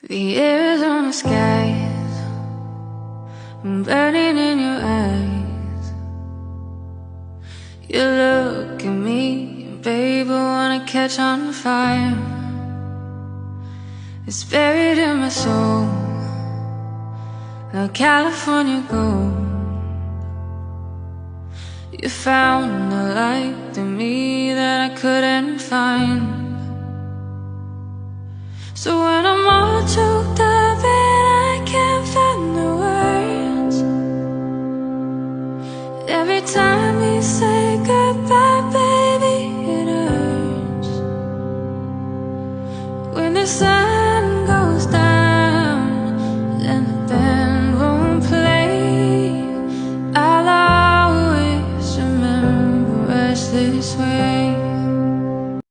The Arizona skies, I'm burning in your eyes. You look at me, babe, I wanna catch on fire. It's buried in my soul, like California gold. You found a light in me that I couldn't find. So when I'm all choked up and I can't find the words, every time you say goodbye, baby, it hurts. When the sun